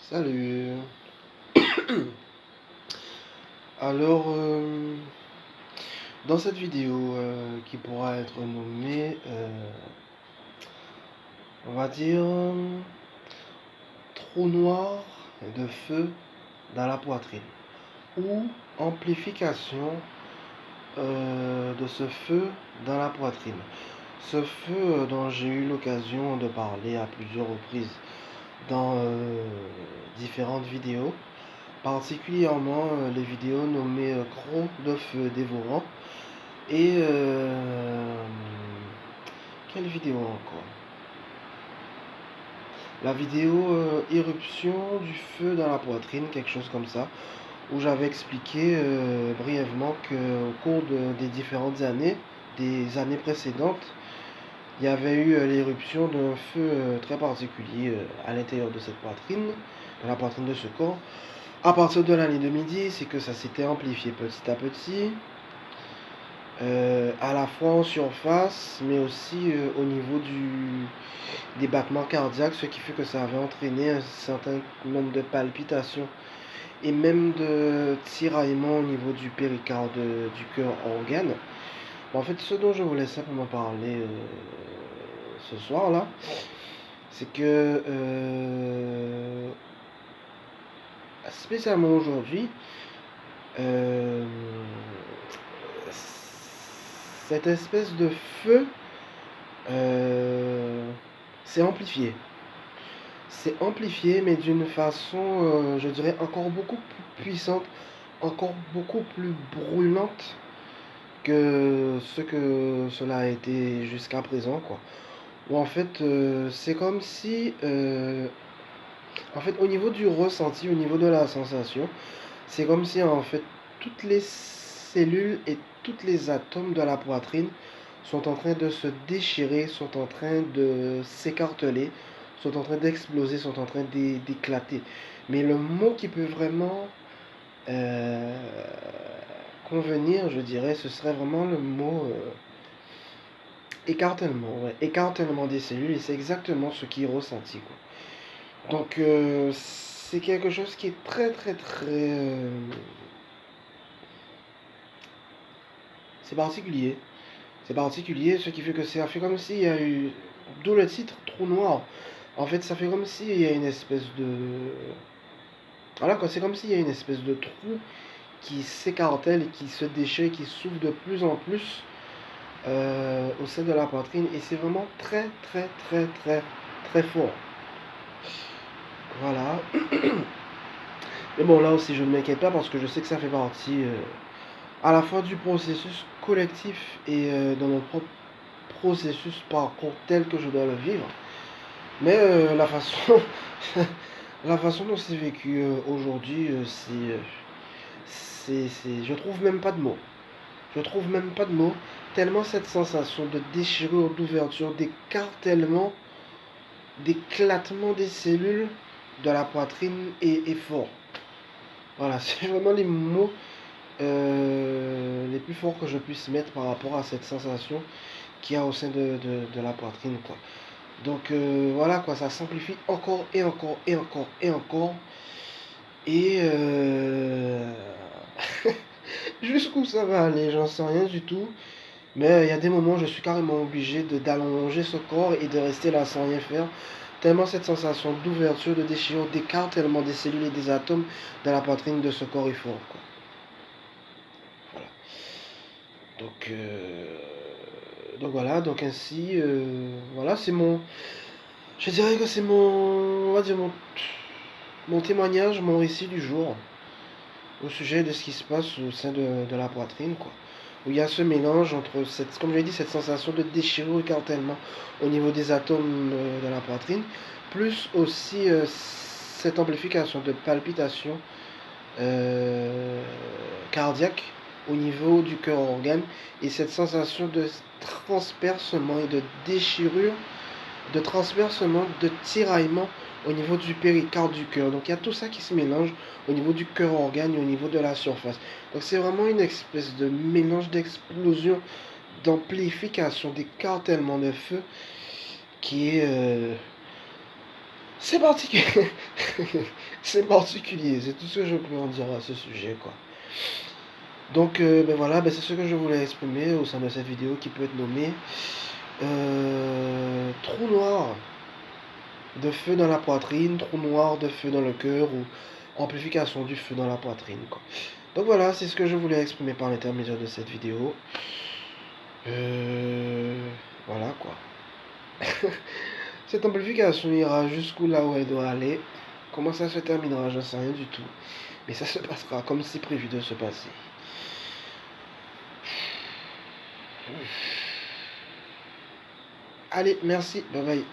Salut. Alors, dans cette vidéo qui pourra être nommée, on va dire, trou noir de feu dans la poitrine ou amplification de ce feu dans la poitrine. Ce feu dont j'ai eu l'occasion de parler à plusieurs reprises dans différentes vidéos, particulièrement les vidéos nommées Crocs de feu dévorant et quelle vidéo encore? La vidéo éruption du feu dans la poitrine, quelque chose comme ça, où j'avais expliqué brièvement qu'au cours des différentes années, des années précédentes, il y avait eu l'éruption d'un feu très particulier à l'intérieur de cette poitrine, de la poitrine de ce corps. À partir de l'année 2010, c'est que ça s'était amplifié petit à petit, à la fois en surface, mais aussi au niveau des battements cardiaques, ce qui fait que ça avait entraîné un certain nombre de palpitations et même de tiraillements au niveau du péricarde du cœur organe. En fait, ce dont je voulais simplement parler ce soir-là, c'est que spécialement aujourd'hui, cette espèce de feu s'est amplifié. C'est amplifié, mais d'une façon, je dirais, encore beaucoup plus puissante, encore beaucoup plus brûlante que ce que cela a été jusqu'à présent, quoi. Ou en fait, c'est comme si, en fait, au niveau du ressenti, au niveau de la sensation, c'est comme si, en fait, toutes les cellules et tous les atomes de la poitrine sont en train de se déchirer, sont en train de s'écarteler, sont en train d'exploser, sont en train d'éclater. Mais le mot qui peut vraiment euh, convenir, je dirais, ce serait vraiment le mot écartèlement. Ouais. Écartèlement des cellules, et c'est exactement ce qui est ressenti, quoi. Donc, c'est quelque chose qui est très, très, très... c'est particulier. C'est particulier, ce qui fait que ça fait comme s'il y a eu... D'où le titre, Trou Noir. En fait, ça fait comme s'il y a une espèce de... Voilà quoi, c'est comme s'il y a une espèce de trou qui s'écartèle, qui se déchire, qui s'ouvre de plus en plus au sein de la poitrine. Et c'est vraiment très, très, très, très, très fort. Voilà. Mais bon, là aussi, je ne m'inquiète pas parce que je sais que ça fait partie à la fois du processus collectif et de mon propre processus parcours tel que je dois le vivre. Mais la façon dont c'est vécu aujourd'hui, je trouve même pas de mots. Je trouve même pas de mots, tellement cette sensation de déchirure, d'ouverture, d'écartèlement, d'éclatement des cellules de la poitrine est fort. Voilà, c'est vraiment les mots les plus forts que je puisse mettre par rapport à cette sensation qu'il y a au sein de la poitrine, quoi. Donc voilà, quoi, ça s'amplifie encore et encore et encore et encore. Et jusqu'où ça va aller, j'en sais rien du tout. Mais il y a des moments où je suis carrément obligé d'allonger ce corps et de rester là sans rien faire. Tellement cette sensation d'ouverture, de déchirure, d'écartèlement des cellules et des atomes de la poitrine de ce corps est fort, quoi. Voilà. Donc voilà, donc ainsi, voilà, c'est mon, je dirais que c'est mon, on va dire mon témoignage, mon récit du jour au sujet de ce qui se passe au sein de la poitrine, quoi. Où il y a ce mélange entre cette, comme je l'ai dit, cette sensation de déchirure écartèlement au niveau des atomes de la poitrine, plus aussi cette amplification de palpitations cardiaques au niveau du cœur organe et cette sensation de transpercement et de déchirure, de transpercement, de tiraillement au niveau du péricarde du cœur. Donc il y a tout ça qui se mélange au niveau du cœur organe et au niveau de la surface. Donc c'est vraiment une espèce de mélange d'explosion, d'amplification, d'écartèlement de feu qui est C'est particulier. C'est particulier, c'est tout ce que je peux en dire à ce sujet, quoi. Donc, ben voilà, ben c'est ce que je voulais exprimer au sein de cette vidéo qui peut être nommée trou noir de feu dans la poitrine, trou noir de feu dans le cœur ou amplification du feu dans la poitrine, quoi. Donc voilà, c'est ce que je voulais exprimer par l'intermédiaire de cette vidéo. Voilà, quoi. Cette amplification ira jusqu'où là où elle doit aller. Comment ça se terminera, je ne sais rien du tout. Mais ça se passera comme c'est prévu de se passer. Allez, merci, bye bye.